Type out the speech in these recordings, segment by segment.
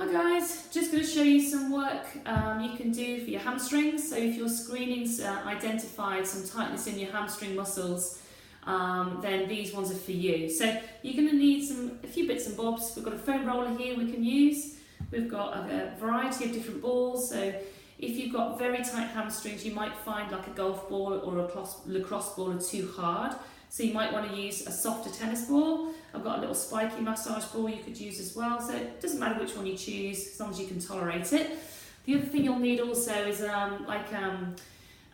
Hi guys, just going to show you some work you can do for your hamstrings. So if your screening's identified some tightness in your hamstring muscles, then these ones are for you. So you're going to need a few bits and bobs. We've got a foam roller here we can use. We've got a variety of different balls. So if you've got very tight hamstrings, you might find like a golf ball or a lacrosse ball are too hard. So you might want to use a softer tennis ball. I've got a little spiky massage ball you could use as well. So it doesn't matter which one you choose, as long as you can tolerate it. The other thing you'll need also is I've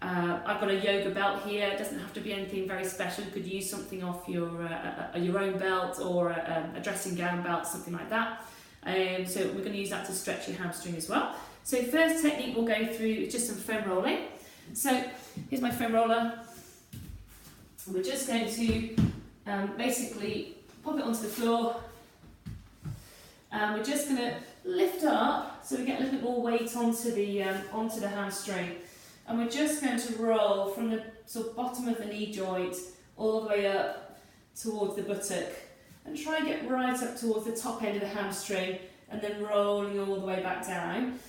got a yoga belt here. It doesn't have to be anything very special. You could use something off your own belt or a dressing gown belt, something like that. So we're going to use that to stretch your hamstring as well. So first technique we'll go through is just some foam rolling. So here's my foam roller. We're just going to basically pop it onto the floor. We're just going to lift up so we get a little bit more weight onto the hamstring. And we're just going to roll from the sort of bottom of the knee joint all the way up towards the buttock. And try and get right up towards the top end of the hamstring and then rolling all the way back down.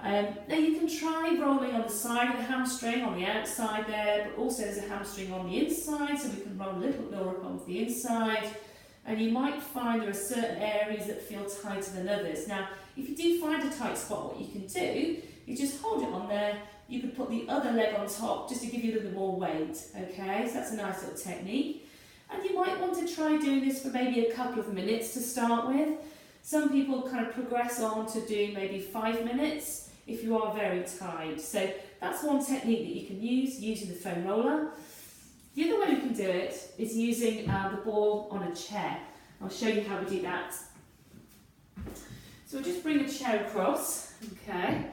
Now you can try rolling on the side of the hamstring, on the outside there, but also there's a hamstring on the inside, so we can roll a little bit more up onto the inside. And you might find there are certain areas that feel tighter than others. Now, if you do find a tight spot, what you can do is just hold it on there. You could put the other leg on top just to give you a little bit more weight, okay? So that's a nice little technique. And you might want to try doing this for maybe a couple of minutes to start with. Some people kind of progress on to do maybe 5 minutes if you are very tight. So that's one technique that you can use, using the foam roller. The other way we can do it is using the ball on a chair. I'll show you how we do that. So we'll just bring the chair across, okay?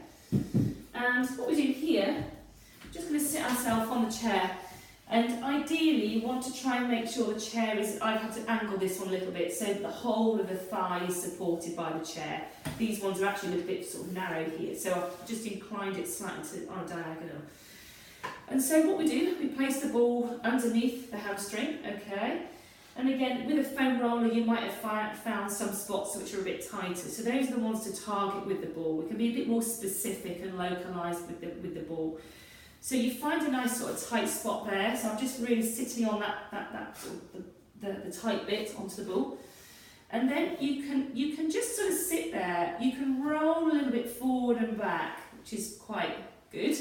And what we do here, we're just going to sit ourselves on the chair. And ideally, you want to try and make sure the chair is, I've had to angle this one a little bit so the whole of the thigh is supported by the chair. These ones are actually a little bit sort of narrow here, so I've just inclined it slightly on a diagonal. And so what we do, we place the ball underneath the hamstring, okay? And again, with a foam roller, you might have found some spots which are a bit tighter. So those are the ones to target with the ball. We can be a bit more specific and localised with the ball. So you find a nice sort of tight spot there. So I'm just really sitting on that sort of the tight bit onto the ball. And then you can just sort of sit there. You can roll a little bit forward and back, which is quite good.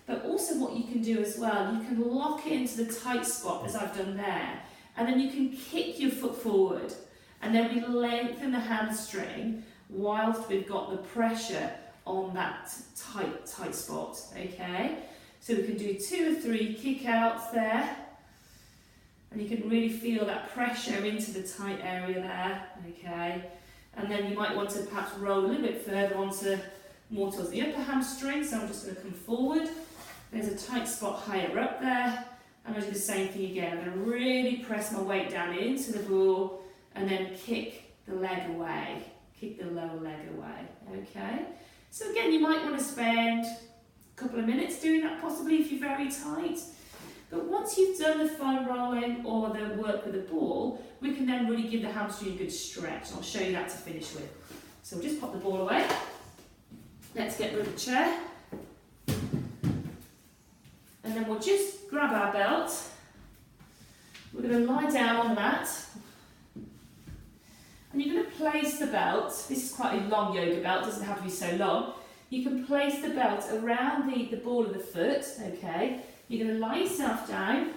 But also what you can do as well, you can lock it into the tight spot as I've done there. And then you can kick your foot forward. And then we lengthen the hamstring whilst we've got the pressure on that tight spot, okay? So we can do 2 or 3 kick outs there. And you can really feel that pressure into the tight area there, okay? And then you might want to perhaps roll a little bit further more towards the upper hamstring. So I'm just going to come forward. There's a tight spot higher up there. I'm going to do the same thing again. I'm going to really press my weight down into the ball and then kick the leg away. Kick the lower leg away, okay? So again, you might want to spend a couple of minutes doing that possibly if you're very tight. But once you've done the foam rolling or the work with the ball, we can then really give the hamstring a good stretch. I'll show you that to finish with. So we'll just pop the ball away. Let's get rid of the chair. And then we'll just grab our belt. We're going to lie down on the mat. And you're going to place the belt, this is quite a long yoga belt, doesn't have to be so long. You can place the belt around the ball of the foot, okay? You're going to lie yourself down.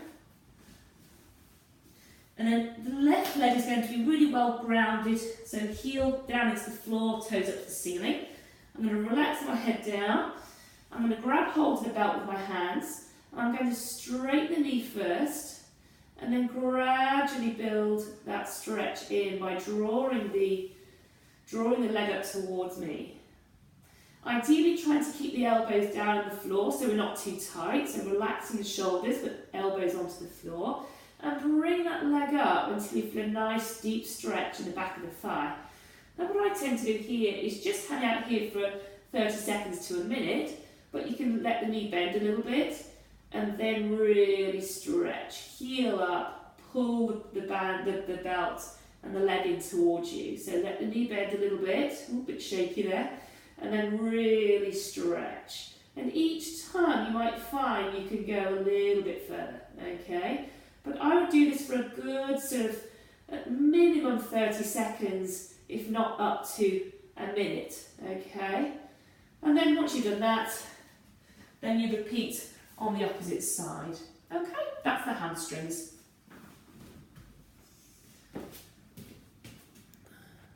And then the left leg is going to be really well grounded, so heel down into the floor, toes up to the ceiling. I'm going to relax my head down. I'm going to grab hold of the belt with my hands. I'm going to straighten the knee first. And then gradually build that stretch in by drawing the leg up towards me. Ideally trying to keep the elbows down on the floor so we're not too tight, so relaxing the shoulders but elbows onto the floor. And bring that leg up until you feel a nice deep stretch in the back of the thigh. Now what I tend to do here is just hang out here for 30 seconds to a minute, but you can let the knee bend a little bit. And then really stretch, heel up, pull the belt and the leg in towards you. So let the knee bend a little bit shaky there, and then really stretch. And each time you might find you can go a little bit further, okay? But I would do this for a good sort of at minimum 30 seconds, if not up to a minute, okay? And then once you've done that, then you repeat on the opposite side. Okay, that's the hamstrings.